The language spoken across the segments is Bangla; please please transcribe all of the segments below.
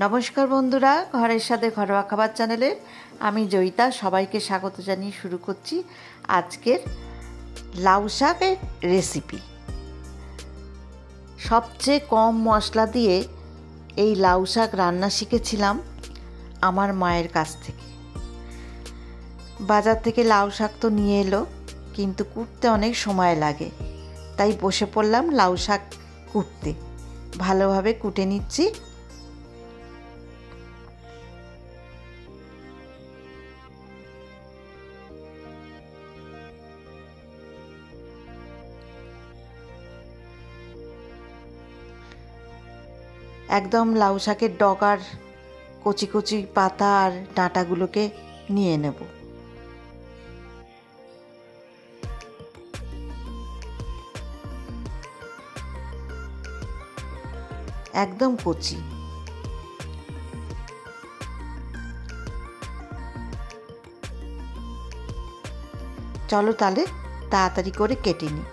নমস্কার বন্ধুরা, ঘরের সাথে ঘরোয়া খাবার চ্যানেলে আমি জয়িতা সবাইকে স্বাগত জানিয়ে শুরু করছি আজকের লাউ শাকের রেসিপি। সবচেয়ে কম মশলা দিয়ে এই লাউ শাক রান্না শিখেছিলাম আমার মায়ের কাছ থেকে। বাজার থেকে লাউ শাক তো নিয়ে এলো, কিন্তু কুটতে অনেক সময় লাগে, তাই বসে পড়লাম লাউ শাক কুটতে। ভালোভাবে কুটে নিচ্ছি। একদম লাউ শাকের ডগার কচি কচি পাতা আর ডাঁটাগুলোকে নিয়ে নেব। একদম কচি। চলো তাহলে তাড়াতাড়ি করে কেটে নিই।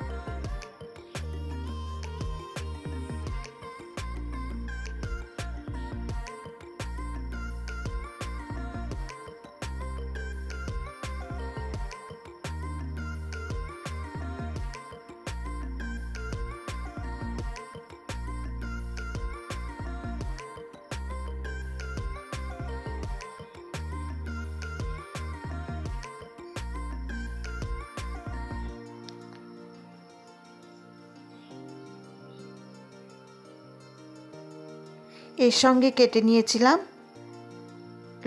এর সঙ্গে কেটে নিয়েছিলাম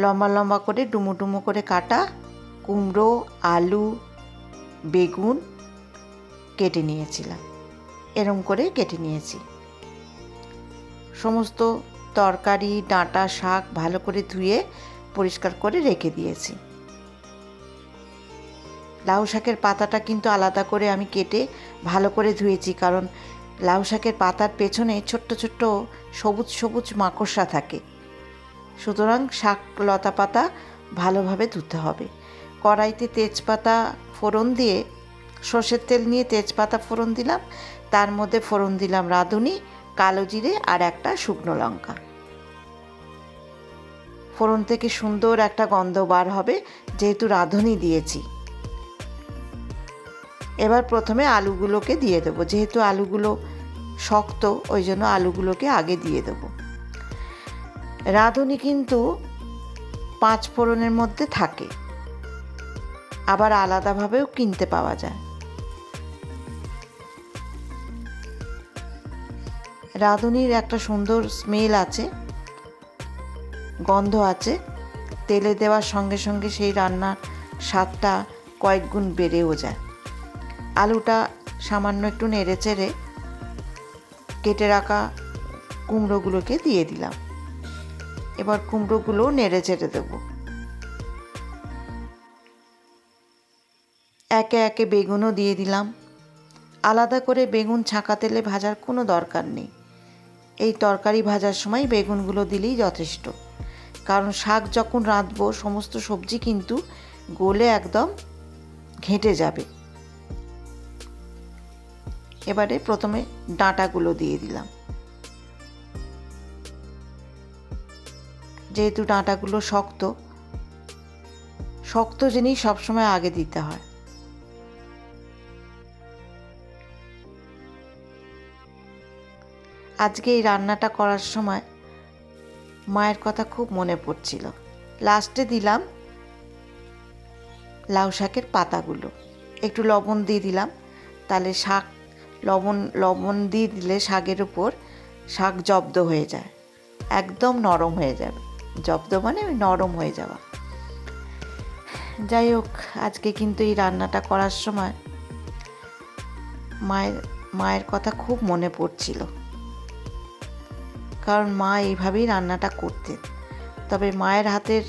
লম্বা লম্বা করে ডুমো ডুমো করে কাটা কুমড়ো, আলু, বেগুন কেটে নিয়েছিলাম। এরম করে কেটে নিয়েছি। সমস্ত তরকারি, ডাঁটা, শাক ভালো করে ধুয়ে পরিষ্কার করে রেখে দিয়েছি। লাউ শাকের পাতাটা কিন্তু আলাদা করে আমি কেটে ভালো করে ধুয়েছি, কারণ লাউ শাকের পাতার পেছনে ছোট্ট ছোট্ট সবুজ সবুজ মাকড়সা থাকে, সুতরাং শাক লতা পাতা ভালোভাবে ধুতে হবে। কড়াইতে তেজপাতা ফোড়ন দিয়ে, সর্ষের তেল নিয়ে তেজপাতা ফোড়ন দিলাম, তার মধ্যে ফোড়ন দিলাম রাঁধুনি, কালো জিরে আর একটা শুকনো লঙ্কা। ফোড়ন থেকে সুন্দর একটা গন্ধ বার হবে, যেহেতু রাঁধুনি দিয়েছি। এবার প্রথমে আলুগুলোকে দিয়ে দেবো, যেহেতু আলুগুলো শক্ত ওই জন্য আলুগুলোকে আগে দিয়ে দেবো। রাঁধুনি কিন্তু 5 ফোড়নের মধ্যে থাকে, আবার আলাদাভাবেও কিনতে পাওয়া যায়। রাঁধুনির একটা সুন্দর স্মেল আছে, গন্ধ আছে। তেলে দেওয়ার সঙ্গে সঙ্গে সেই রান্নার স্বাদটা কয়েক গুণ বেড়েও যায়। আলুটা সামান্য একটু নেড়ে চেড়ে কেটে রাখা কুমড়োগুলোকে দিয়ে দিলাম। এবার কুমড়োগুলো নেড়ে চেড়ে দেবো। একে একে বেগুনও দিয়ে দিলাম। আলাদা করে বেগুন ছাঁকা তেলে ভাজার কোনো দরকার নেই। এই তরকারি ভাজার সময় বেগুনগুলো দিলেই যথেষ্ট, কারণ শাক যখন রাঁধবো সমস্ত সবজি কিন্তু গলে একদম ঘেঁটে যাবে। এবারে প্রথমে ডাঁটাগুলো দিয়ে দিলাম। যেহেতু ডাঁটাগুলো শক্ত, শক্ত জিনিস সবসময় আগে দিতে হয়। আজকে এই রান্নাটা করার সময় মায়ের কথা খুব মনে পড়ছিল। লাস্টে দিলাম লাউ শাকের পাতাগুলো, একটু লবণ দিয়ে দিলাম, তাহলে শাক লবণ দিয়ে দিলে শাকের উপর শাক জব্দ হয়ে যায়, একদম নরম হয়ে যাবে। জব্দ মানে নরম হয়ে যাওয়া। যাই হোক, আজকে কিন্তু এই রান্নাটা করার সময় মায়ের কথা খুব মনে পড়ছিল, কারণ মা এইভাবেই রান্নাটা করতেন। তবে মায়ের হাতের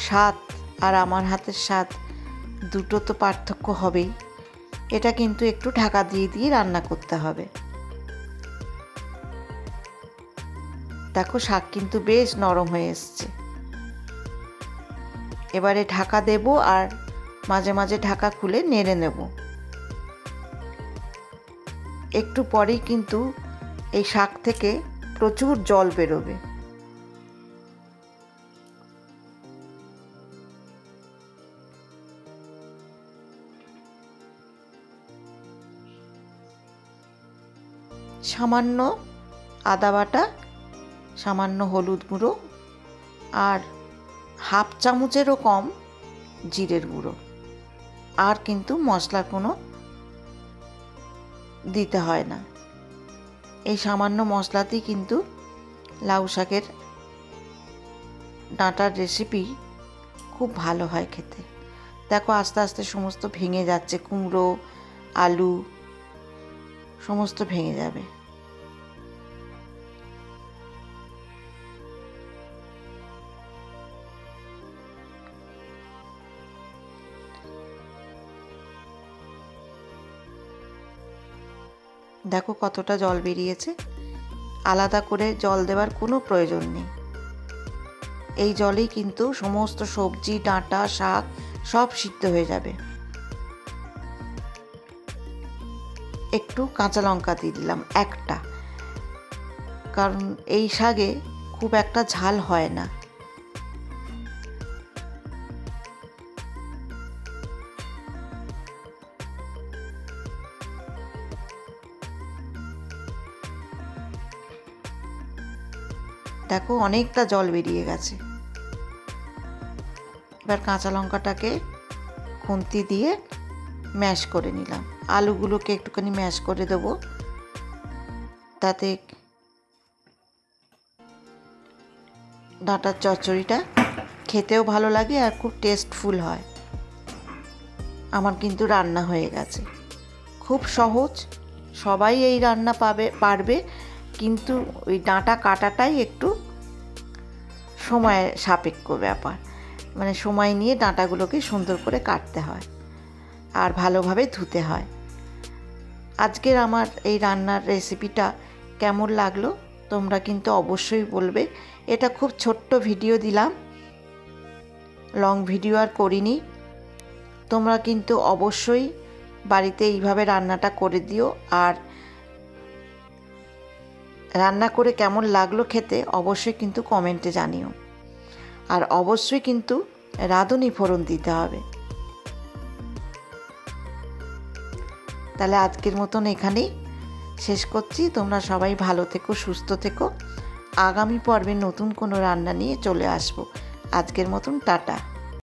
স্বাদ আর আমার হাতের স্বাদ দুটো তো পার্থক্য হবেই। এটা কিন্তু একটু ঢাকা দিয়ে দিয়ে রান্না করতে হবে। দেখো শাক কিন্তু বেশ নরম হয়ে এসছে। এবারে ঢাকা দেব আর মাঝে মাঝে ঢাকা খুলে নেড়ে নেব। একটু পরেই কিন্তু এই শাক থেকে প্রচুর জল বেরোবে। সামান্য আদা বাটা, সামান্য হলুদ গুঁড়ো আর হাফ চামচেরও কম জিরের গুঁড়ো। আর কিন্তু মশলা কোনো দিতে হয় না। এই সামান্য মশলাতেই কিন্তু লাউ শাকের ডাঁটার রেসিপি খুব ভালো হয় খেতে। দেখো আস্তে আস্তে সমস্ত ভেঙে যাচ্ছে, কুমড়ো আলু সমস্ত ভেঙে যাবে। দেখো কতটা জল বেরিয়েছে। আলাদা করে জল দেওয়ার কোনো প্রয়োজন নেই। এই জলেই কিন্তু সমস্ত সবজি, ডাঁটা, শাক সব সিদ্ধ হয়ে যাবে। একটু কাঁচা লঙ্কা দিয়ে দিলাম একটা, কারণ এই শাকে খুব একটা ঝাল হয় না। দেখো অনেকটা জল বেরিয়ে গেছে। এবার কাঁচা লঙ্কাটাকে খুন্তি দিয়ে ম্যাশ করে নিলাম। আলুগুলোকে একটুখানি ম্যাশ করে দেবো, তাতে ডাঁটার চচ্চড়িটা খেতেও ভালো লাগে আর খুব টেস্টফুল হয়। আমার কিন্তু রান্না হয়ে গেছে। খুব সহজ, সবাই এই রান্না পারবে, কিন্তু ওই ডাঁটা কাটাটাই একটু সময় সাপেক্ষ ব্যাপার। মানে সময় নিয়ে ডাঁটাগুলোকে সুন্দর করে কাটতে হয় আর ভালোভাবে ধুতে হয়। আজকের আমার এই রান্নার রেসিপিটা কেমন লাগলো তোমরা কিন্তু অবশ্যই বলবে। এটা খুব ছোট্ট ভিডিও দিলাম, লং ভিডিও আর করিনি। তোমরা কিন্তু অবশ্যই বাড়িতে এইভাবে রান্নাটা করে দিও, আর রান্না করে কেমন লাগলো খেতে অবশ্যই কিন্তু কমেন্টে জানিও। আর অবশ্যই কিন্তু রাঁধুনি ফোড়ন দিতে হবে। তাহলে আজকের মতন এখানেই শেষ করছি। তোমরা সবাই ভালো থেকো, সুস্থ থেকো। আগামী পর্বে নতুন কোনো রান্না নিয়ে চলে আসবো। আজকের মতন টাটা।